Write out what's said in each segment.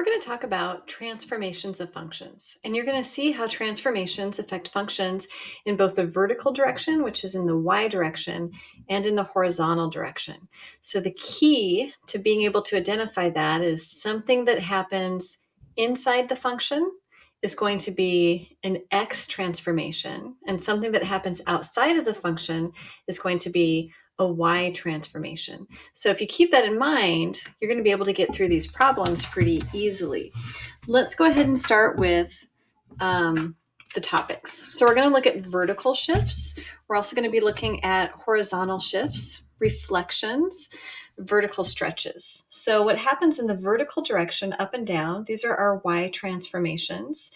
we're going to talk about transformations of functions. And you're going to see how transformations affect functions in both the vertical direction, which is in the y direction, and in the horizontal direction. So the key to being able to identify that is something that happens inside the function is going to be an x transformation, and something that happens outside of the function is going to be a y transformation. So if you keep that in mind, you're going to be able to get through these problems pretty easily. Let's go ahead and start with the topics. So we're going to look at vertical shifts. We're also going to be looking at horizontal shifts, reflections, vertical stretches. So what happens in the vertical direction, up and down, these are our y transformations.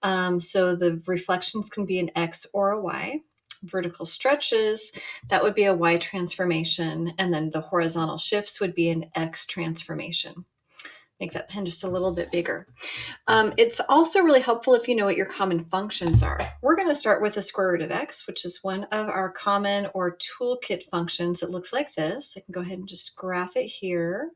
So the reflections can be an x or a y. Vertical stretches, that would be a y transformation, and then the horizontal shifts would be an x transformation. Make that pen just a little bit bigger. It's also really helpful if you know what your common functions are. We're going to start with the square root of x, which is one of our common or toolkit functions. It looks like this. I can go ahead and just graph it here.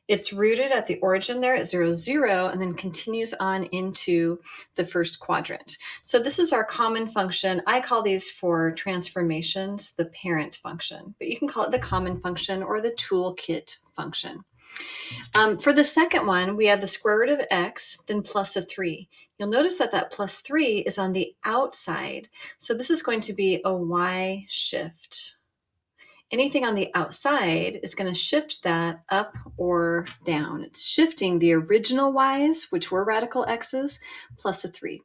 It's rooted at the origin there at 0, 0, and then continues on into the first quadrant. So this is our common function. I call these for transformations the parent function, but you can call it the common function or the toolkit function. For the second one, we have the square root of x, then plus a 3. You'll notice that that plus 3 is on the outside. So this is going to be a y shift. Anything on the outside is going to shift that up or down. It's shifting the original y's, which were radical x's, plus a 3.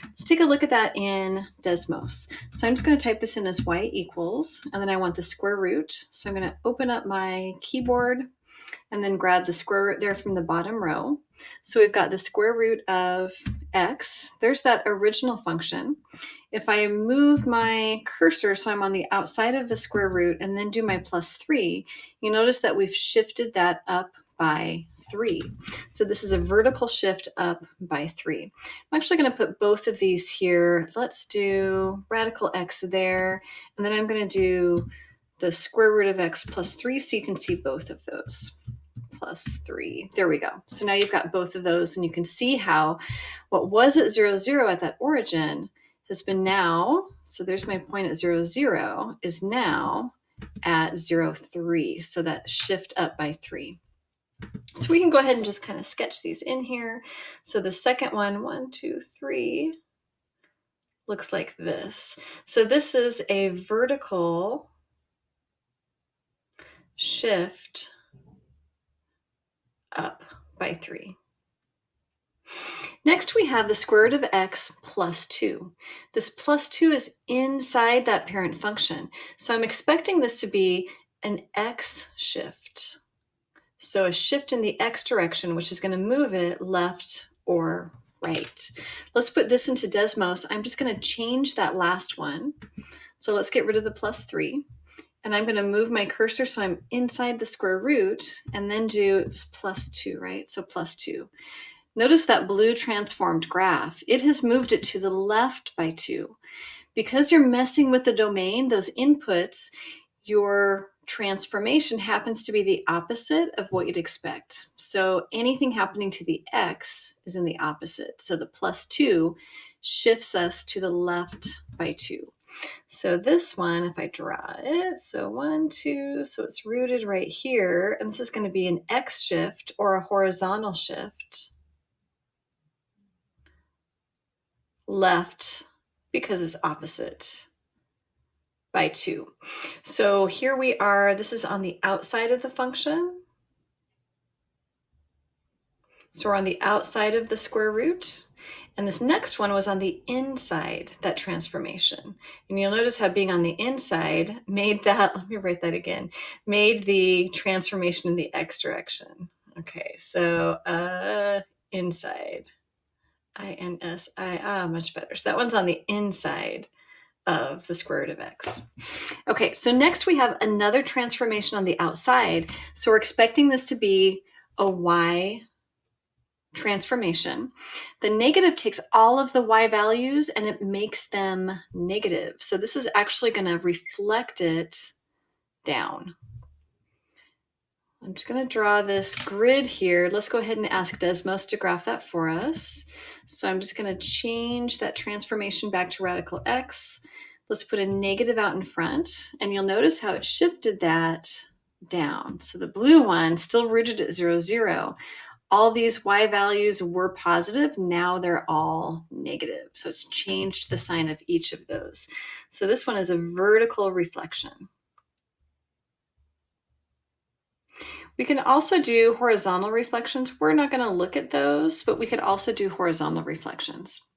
Let's take a look at that in Desmos. So I'm just going to type this in as y equals, and then I want the square root. So I'm going to open up my keyboard and then grab the square root there from the bottom row. So we've got the square root of x. There's that original function. If I move my cursor so I'm on the outside of the square root and then do my plus 3, you notice that we've shifted that up by 3. So this is a vertical shift up by 3. I'm actually going to put both of these here. Let's do radical x there, and then I'm going to do the square root of x plus 3 so you can see both of those. Plus 3. There we go. So now you've got both of those, and you can see how what was at 0, 0 at that origin has been now, so there's my point at 0, 0, is now at 0, 3. So that shift up by 3. So we can go ahead and just kind of sketch these in here. So the second one, 1, 2, 3, looks like this. So this is a vertical shift up by 3. Next, we have the square root of x plus 2. This plus 2 is inside that parent function. So I'm expecting this to be an x shift. So a shift in the x direction, which is going to move it left or right. Let's put this into Desmos. I'm just going to change that last one. So let's get rid of the plus 3. And I'm going to move my cursor so I'm inside the square root, and then do, it was plus 2, right? So plus 2. Notice that blue transformed graph. It has moved it to the left by 2. Because you're messing with the domain, those inputs, your transformation happens to be the opposite of what you'd expect. So anything happening to the x is in the opposite. So the plus 2 shifts us to the left by 2. So this one, if I draw it, so 1, 2, so it's rooted right here, and this is going to be an x shift or a horizontal shift. Left because it's opposite by 2. So here we are. This is on the outside of the function. So we're on the outside of the square root. And this next one was on the inside, that transformation. And you'll notice how being on the inside made that, let me write that again, made the transformation in the x direction. Okay, so inside. I-N-S-I, much better. So that one's on the inside of the square root of x. Okay, so next we have another transformation on the outside. So we're expecting this to be a y transformation. The negative takes all of the y values and it makes them negative. So this is actually going to reflect it down. I'm just going to draw this grid here. Let's go ahead and ask Desmos to graph that for us. So I'm just going to change that transformation back to radical x. Let's put a negative out in front, and you'll notice how it shifted that down. So the blue one still rooted at 0, 0. All these y values were positive. Now they're all negative. So it's changed the sign of each of those. So this one is a vertical reflection. We can also do horizontal reflections. We're not going to look at those, but we could also do horizontal reflections.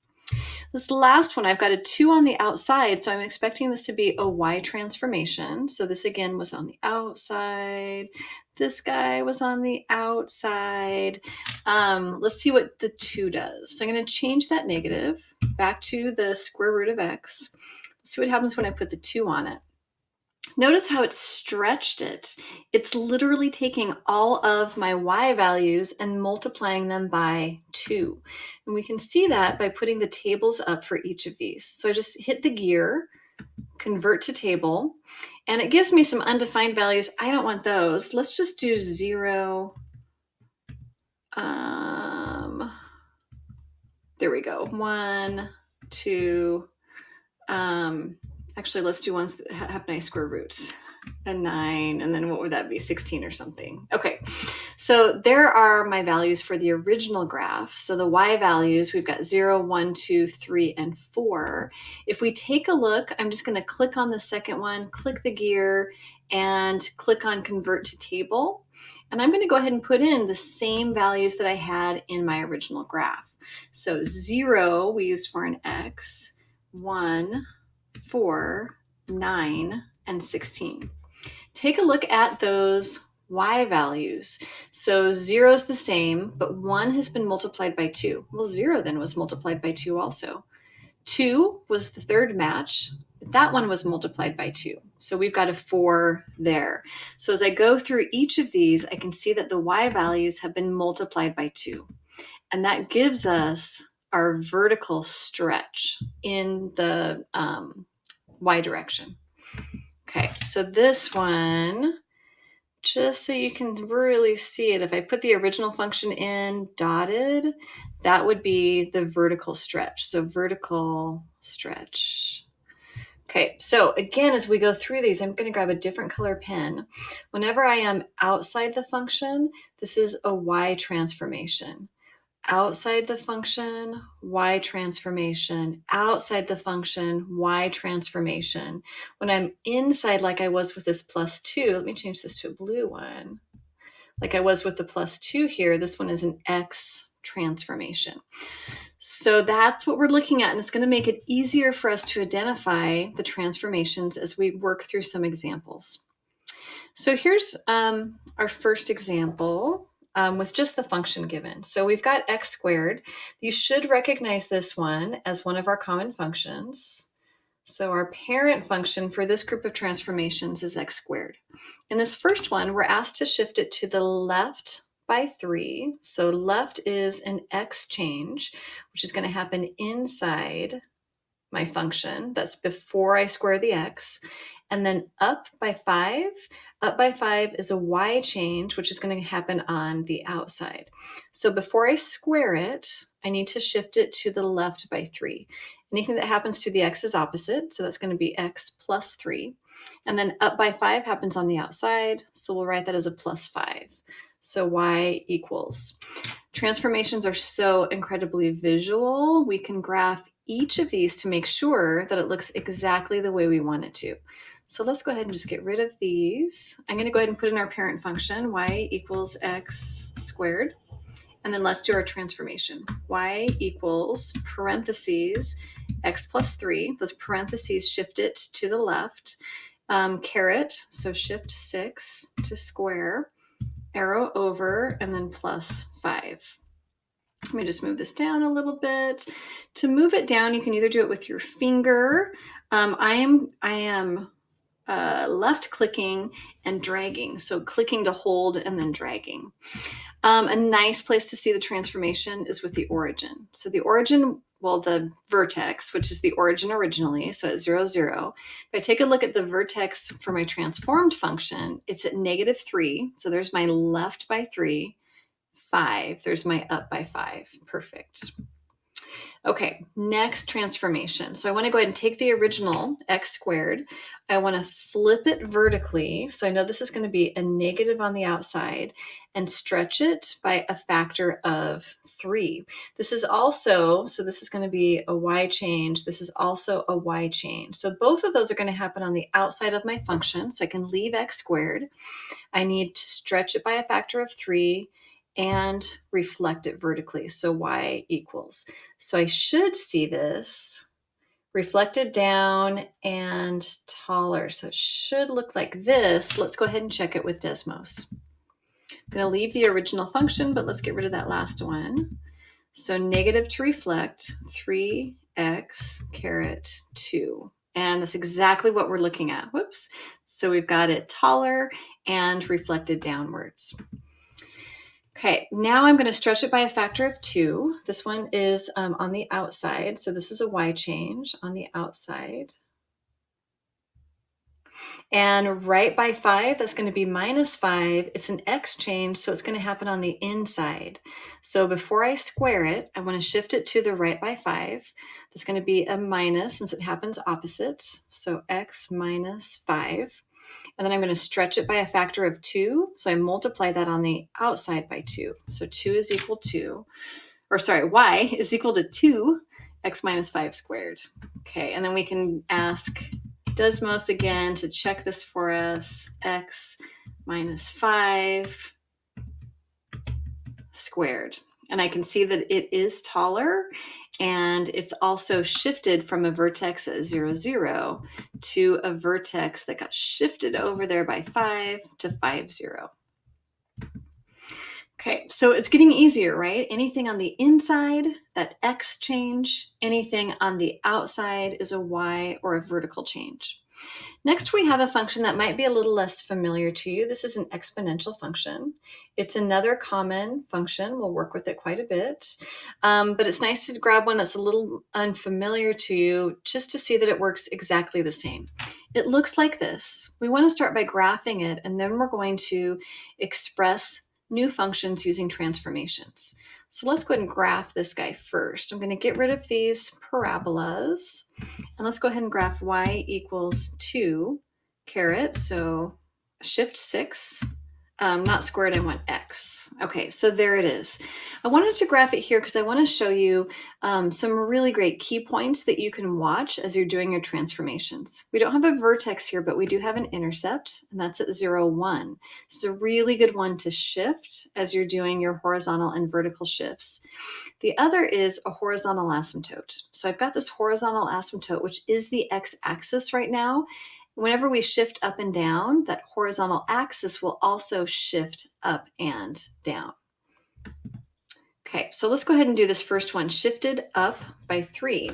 This last one, I've got a 2 on the outside, so I'm expecting this to be a y transformation. So this again was on the outside. This guy was on the outside. Let's see what the 2 does. So I'm going to change that negative back to the square root of x. Let's see what happens when I put the 2 on it. Notice how it's stretched it. It's literally taking all of my y values and multiplying them by 2. And we can see that by putting the tables up for each of these. So I just hit the gear, convert to table, and it gives me some undefined values. I don't want those. Let's just do 0. There we go. 1, 2. Actually, let's do ones that have nice square roots. A 9, and then what would that be? 16 or something. Okay, so there are my values for the original graph. So the y values, we've got 0, 1, 2, 3, and 4. If we take a look, I'm just going to click on the second one, click the gear, and click on convert to table. And I'm going to go ahead and put in the same values that I had in my original graph. So 0 we used for an x, 1, 4, 9, and 16. Take a look at those y values. So 0 is the same, but 1 has been multiplied by 2. Well, 0 then was multiplied by 2 also. 2 was the third match, but that one was multiplied by 2. So we've got a 4 there. So as I go through each of these, I can see that the y values have been multiplied by 2. And that gives us our vertical stretch in the y direction. Okay, so this one, just so you can really see it, if I put the original function in dotted, that would be the vertical stretch. So vertical stretch. Okay, so again, as we go through these, I'm going to grab a different color pen. Whenever I am outside the function, this is a y transformation. Outside the function, y transformation. Outside the function, y transformation. When I'm inside, like I was with this +2, let me change this to a blue one. Like I was with the +2 here, this one is an x transformation. So that's what we're looking at, and it's going to make it easier for us to identify the transformations as we work through some examples. So here's our first example. With just the function given. So we've got x squared. You should recognize this one as one of our common functions. So our parent function for this group of transformations is x squared. In this first one, we're asked to shift it to the left by 3. So left is an x change, which is going to happen inside my function. That's before I square the x. And then up by 5. Up by 5 is a y change, which is going to happen on the outside. So before I square it, I need to shift it to the left by 3. Anything that happens to the x is opposite, so that's going to be x plus 3. And then up by 5 happens on the outside, so we'll write that as a plus 5. So y equals. Transformations are so incredibly visual. We can graph each of these to make sure that it looks exactly the way we want it to. So let's go ahead and just get rid of these. I'm going to go ahead and put in our parent function, y equals x squared. And then let's do our transformation. Y equals parentheses x plus 3. Those parentheses shift it to the left. Caret, so shift 6 to square, arrow over, and then plus 5. Let me just move this down a little bit. To move it down, you can either do it with your finger. I am left clicking and dragging. So clicking to hold and then dragging. A nice place to see the transformation is with the origin. So the origin the vertex, which is the origin originally, so at 0, 0. If I take a look at the vertex for my transformed function, it's at -3. So there's my left by 3, 5. There's my up by 5. Perfect. Okay, next transformation. So I want to go ahead and take the original x squared. I want to flip it vertically. So I know this is going to be a negative on the outside and stretch it by a factor of 3. This is also, so this is going to be a y change. This is also a y change. So both of those are going to happen on the outside of my function. So I can leave x squared. I need to stretch it by a factor of 3 and reflect it vertically. So y equals. So I should see this reflected down and taller. So it should look like this. Let's go ahead and check it with Desmos. I'm going to leave the original function, but let's get rid of that last one. So negative to reflect 3x caret 2. And that's exactly what we're looking at. Whoops. So we've got it taller and reflected downwards. Okay, now I'm going to stretch it by a factor of 2. This one is on the outside, so this is a y change on the outside. And right by 5, that's going to be -5. It's an x change, so it's going to happen on the inside. So before I square it, I want to shift it to the right by 5. That's going to be a minus since it happens opposite. So x minus 5. And then I'm going to stretch it by a factor of 2. So I multiply that on the outside by 2. So 2 is equal to, or sorry, y is equal to 2x minus 5 squared. Okay, and then we can ask Desmos again to check this for us. X minus 5 squared. And I can see that it is taller, and it's also shifted from a vertex at 0, 0 to a vertex that got shifted over there by 5 to 5, 0. Okay, so it's getting easier, right? Anything on the inside, that x change, anything on the outside is a y or a vertical change. Next, we have a function that might be a little less familiar to you. This is an exponential function. It's another common function. We'll work with it quite a bit. But it's nice to grab one that's a little unfamiliar to you just to see that it works exactly the same. It looks like this. We want to start by graphing it, and then we're going to express new functions using transformations. So let's go ahead and graph this guy first. I'm going to get rid of these parabolas. And let's go ahead and graph y equals 2 caret, so shift 6, not squared, I want x. Okay, so there it is. I wanted to graph it here because I want to show you some really great key points that you can watch as you're doing your transformations. We don't have a vertex here, but we do have an intercept, and that's at 0, 1. This is a really good one to shift as you're doing your horizontal and vertical shifts. The other is a horizontal asymptote. So I've got this horizontal asymptote, which is the x-axis right now. Whenever we shift up and down, that horizontal axis will also shift up and down. Okay, so let's go ahead and do this first one, shifted up by 3.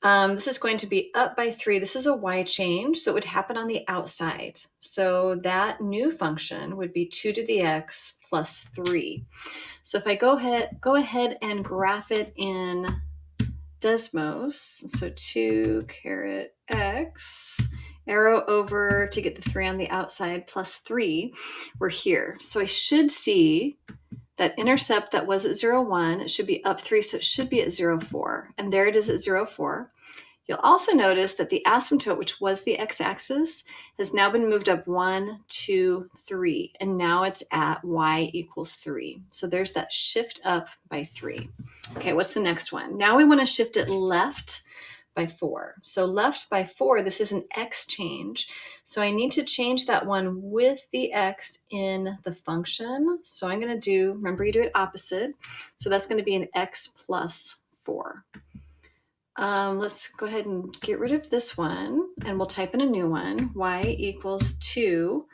This is going to be up by 3. This is a y change, so it would happen on the outside. So that new function would be 2 to the x plus 3. So if I go ahead and graph it in Desmos, so 2 caret x, arrow over to get the 3 on the outside plus 3, we're here. So I should see that intercept that was at 0, 1, it should be up 3, so it should be at 0, 4. And there it is at 0, 4. You'll also notice that the asymptote, which was the x-axis, has now been moved up 1, 2, 3, and now it's at y equals 3. So there's that shift up by 3. Okay, what's the next one? Now we want to shift it left by 4. So left by 4, this is an x change. So I need to change that one with the x in the function. So I'm going to do, remember you do it opposite. So that's going to be an x plus 4. Let's go ahead and get rid of this one, and we'll type in a new one. Y equals 2,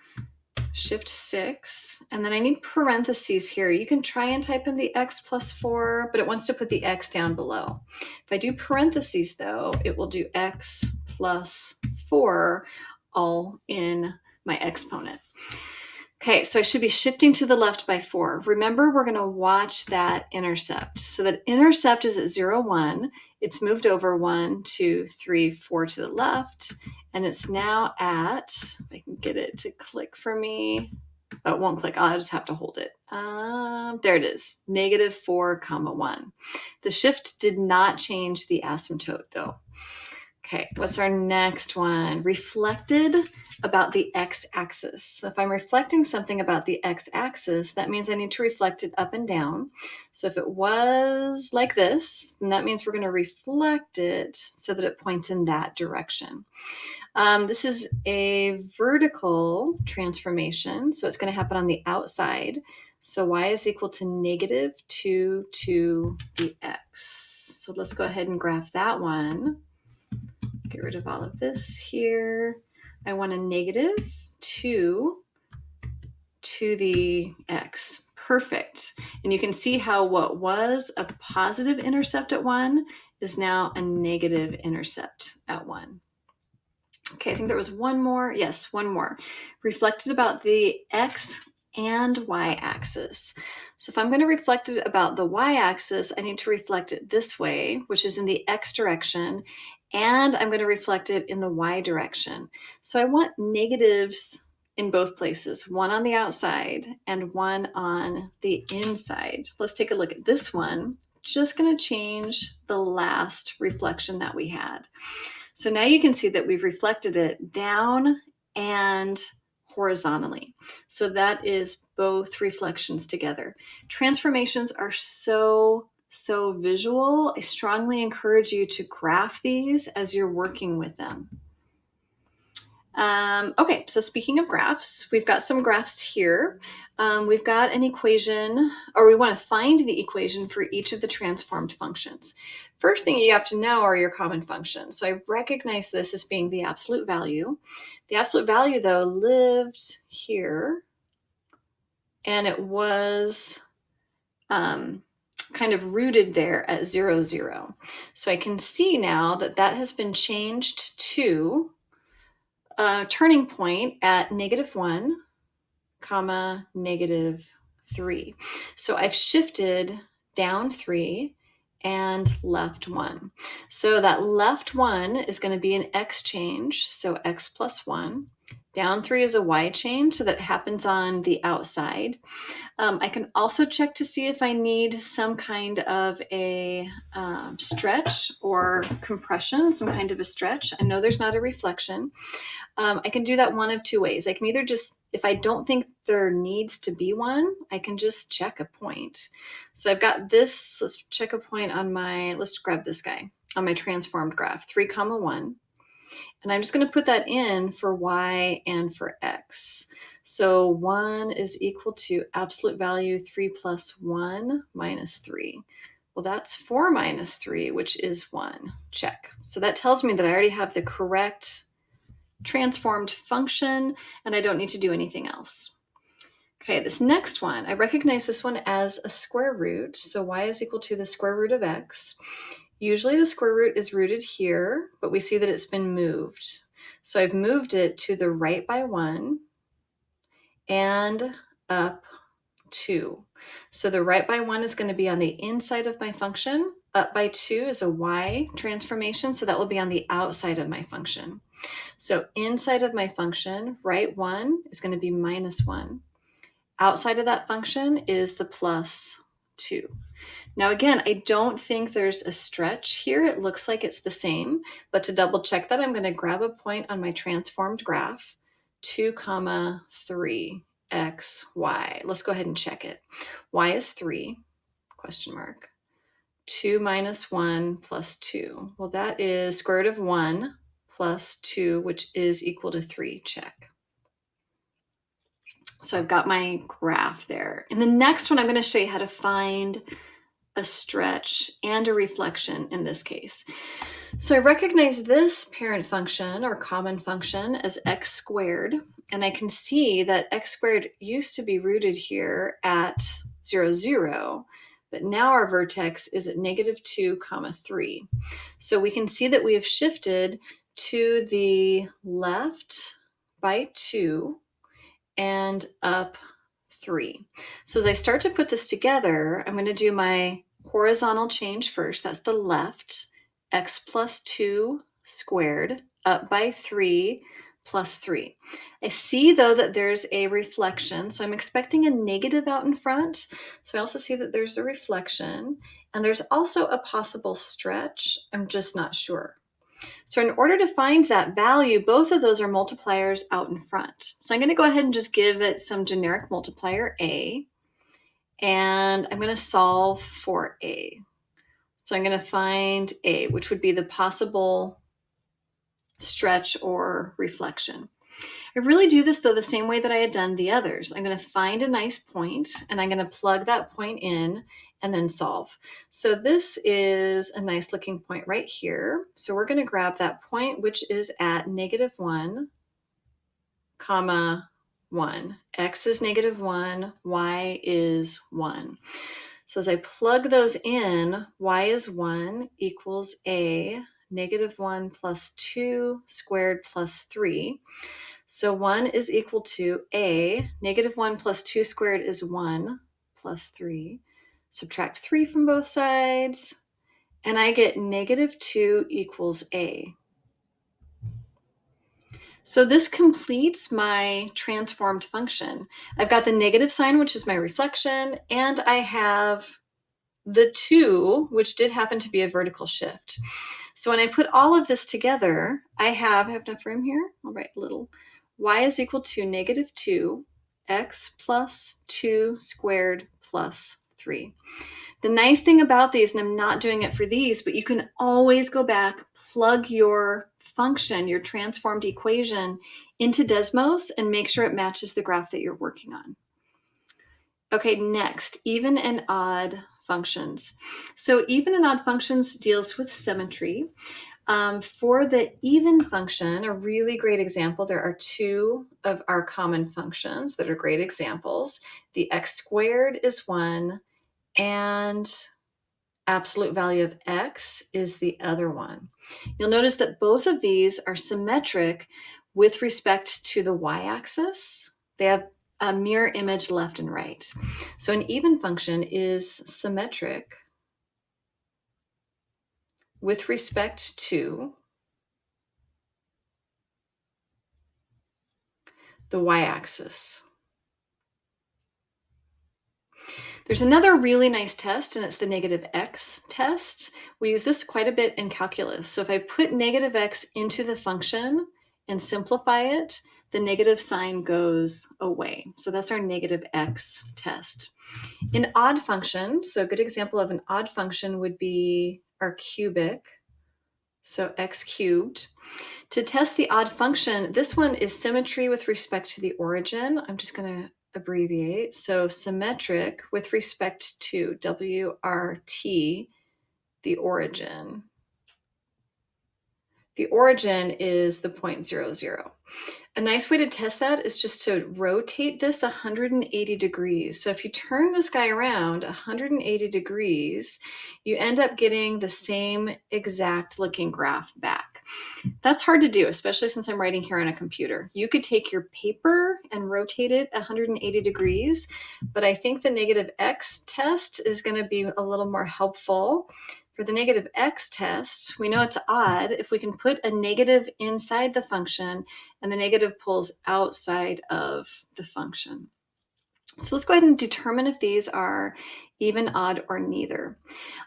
shift 6, and then I need parentheses here. You can try and type in the x plus 4, but it wants to put the x down below. If I do parentheses, though, it will do x plus 4 all in my exponent. Okay, so I should be shifting to the left by 4. Remember, we're going to watch that intercept. So that intercept is at 0, 1. It's moved over 1, 2, 3, 4 to the left. And it's now at, if I can get it to click for me. Oh, it won't click. I'll just have to hold it. There it is, -4, 1. The shift did not change the asymptote though. Okay, what's our next one? Reflected about the x-axis. So if I'm reflecting something about the x-axis, that means I need to reflect it up and down. So if it was like this, then that means we're going to reflect it so that it points in that direction. This is a vertical transformation, so it's going to happen on the outside. So y is equal to -2 to the x. So let's go ahead and graph that one. Get rid of all of this here. I want a -2 to the x. Perfect. And you can see how what was a positive intercept at 1 is now a negative intercept at 1. Okay, I think there was one more. Yes, one more. Reflected about the x and y axis. So if I'm going to reflect it about the y axis, I need to reflect it this way, which is in the x direction, and I'm going to reflect it in the y direction. So I want negatives in both places, one on the outside and one on the inside. Let's take a look at this one. Just going to change the last reflection that we had. So now you can see that we've reflected it down and horizontally. So that is both reflections together. Transformations are so visual. I strongly encourage you to graph these as you're working with them. Okay, so speaking of graphs, we've got some graphs here. We've got an equation, or we want to find the equation for each of the transformed functions. First thing you have to know are your common functions. So I recognize this as being the absolute value. The absolute value, though, lived here, and it was kind of rooted there at 0, 0. So I can see now that that has been changed to a turning point at -1, -3. So I've shifted down 3 and left 1. So that left 1 is going to be an x change, so x plus 1. Down 3 is a y change, so that happens on the outside. I can also check to see if I need some kind of a stretch or compression, some kind of a stretch. I know there's not a reflection. I can do that one of two ways. I can either just, if I don't think there needs to be one, I can just check a point. So I've got this, let's check a point on my, let's grab this guy, on my transformed graph, 3, 1. And I'm just going to put that in for y and for x. So 1 is equal to absolute value 3 plus 1 minus 3. Well, that's 4 minus 3, which is 1. Check. So that tells me that I already have the correct transformed function, and I don't need to do anything else. Okay, this next one, I recognize this one as a square root. So y is equal to the square root of x. Usually the square root is rooted here, but we see that it's been moved. So I've moved it to the right by 1 and up 2. So the right by 1 is going to be on the inside of my function. Up by 2 is a y transformation, so that will be on the outside of my function. So inside of my function, right 1 is going to be -1. Outside of that function is the +2. Now again, I don't think there's a stretch here. It looks like it's the same, but to double check that, I'm going to grab a point on my transformed graph, 2, 3, x, y. Let's go ahead and check it. Y is 3, question mark. 2 minus 1 plus 2. Well, that is square root of 1 plus 2, which is equal to 3. Check. So I've got my graph there. In the next one, I'm going to show you how to find a stretch and a reflection in this case. So I recognize this parent function or common function as x squared, and I can see that x squared used to be rooted here at 0, 0, but now our vertex is at -2, 3. So we can see that we have shifted to the left by 2 and up 3. So as I start to put this together, I'm going to do my horizontal change first. That's the left, x plus 2 squared up by 3 plus 3. I see though that there's a reflection, so I'm expecting a negative out in front. So I also see that there's a reflection, and there's also a possible stretch. I'm just not sure. So in order to find that value, both of those are multipliers out in front. So I'm going to go ahead and just give it some generic multiplier a, and I'm going to solve for a. So I'm going to find a, which would be the possible stretch or reflection. I really do this though the same way that I had done the others. I'm going to find a nice point, and I'm going to plug that point in and then solve. So this is a nice looking point right here. So we're going to grab that point, which is at -1, comma 1. X is -1, y is 1. So as I plug those in, y is 1 equals a -1 plus 2 squared plus 3. So 1 is equal to a, -1 plus 2 squared is 1 plus 3. Subtract 3 from both sides, and I get -2 equals a. So this completes my transformed function. I've got the negative sign, which is my reflection, and I have the 2, which did happen to be a vertical shift. So when I put all of this together, I have enough room here. I'll write a little. Y is equal to -2, x plus 2 squared plus 3. The nice thing about these, and I'm not doing it for these, but you can always go back, plug your function, your transformed equation into Desmos, and make sure it matches the graph that you're working on. Okay, next, even and odd functions. So even and odd functions deals with symmetry. For the even function, a really great example, there are 2 of our common functions that are great examples. The x squared is 1, and absolute value of x is the other one. You'll notice that both of these are symmetric with respect to the y-axis. They have a mirror image left and right. So an even function is symmetric with respect to the y-axis. There's another really nice test, and it's the negative x test. We use this quite a bit in calculus. So if I put negative x into the function and simplify it, the negative sign goes away. So that's our negative x test. In odd function, so a good example of an odd function would be our cubic, so x cubed. To test the odd function, this one is symmetry with respect to the origin. I'm just going to abbreviate. So symmetric with respect to WRT, the origin. The origin is the point 0, 0. A nice way to test that is just to rotate this 180 degrees. So if you turn this guy around 180 degrees, you end up getting the same exact looking graph back. That's hard to do, especially since I'm writing here on a computer. You could take your paper and rotate it 180 degrees, but I think the negative x test is going to be a little more helpful. For the negative x test, we know it's odd if we can put a negative inside the function and the negative pulls outside of the function. So let's go ahead and determine if these are even, odd, or neither.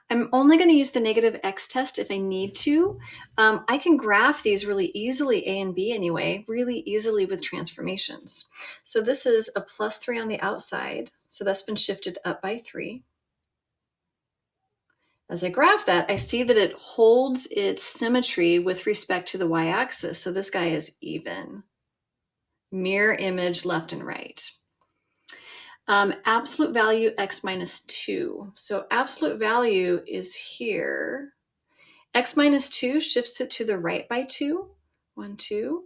I'm only going to use the negative x test if I need to. I can graph these really easily, a and b anyway, really easily with transformations. So this is a +3 on the outside, so that's been shifted up by 3. As I graph that, I see that it holds its symmetry with respect to the y-axis. So this guy is even. Mirror image left and right. Absolute value x minus 2. So absolute value is here. X minus 2 shifts it to the right by 2. 1, 2.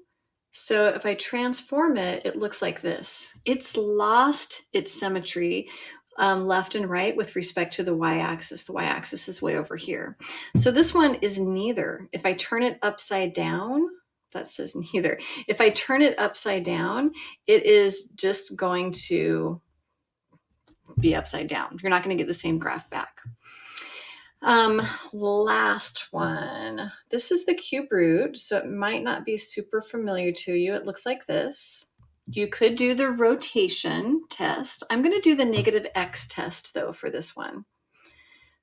So if I transform it, it looks like this. It's lost its symmetry left and right with respect to the y-axis. The y-axis is way over here. So this one is neither. If I turn it upside down, that says neither. If I turn it upside down, it is just going to be upside down. You're not going to get the same graph back. Last one. This is the cube root, so it might not be super familiar to you. It looks like this. You could do the rotation test. I'm going to do the negative x test though for this one.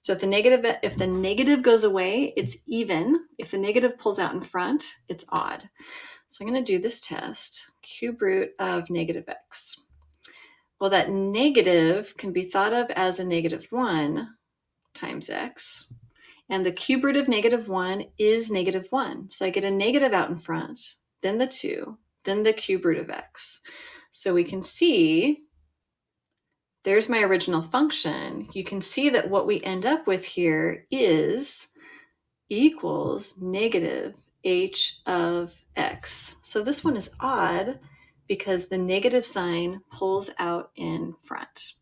So if the negative goes away, it's even. If the negative pulls out in front, it's odd. So I'm going to do this test, cube root of negative x. Well, that negative can be thought of as a -1 times x. And the cube root of -1 is -1. So I get a negative out in front, then the 2, then the cube root of x. So we can see, there's my original function. You can see that what we end up with here is equals negative h of x. So this one is odd because the negative sign pulls out in front.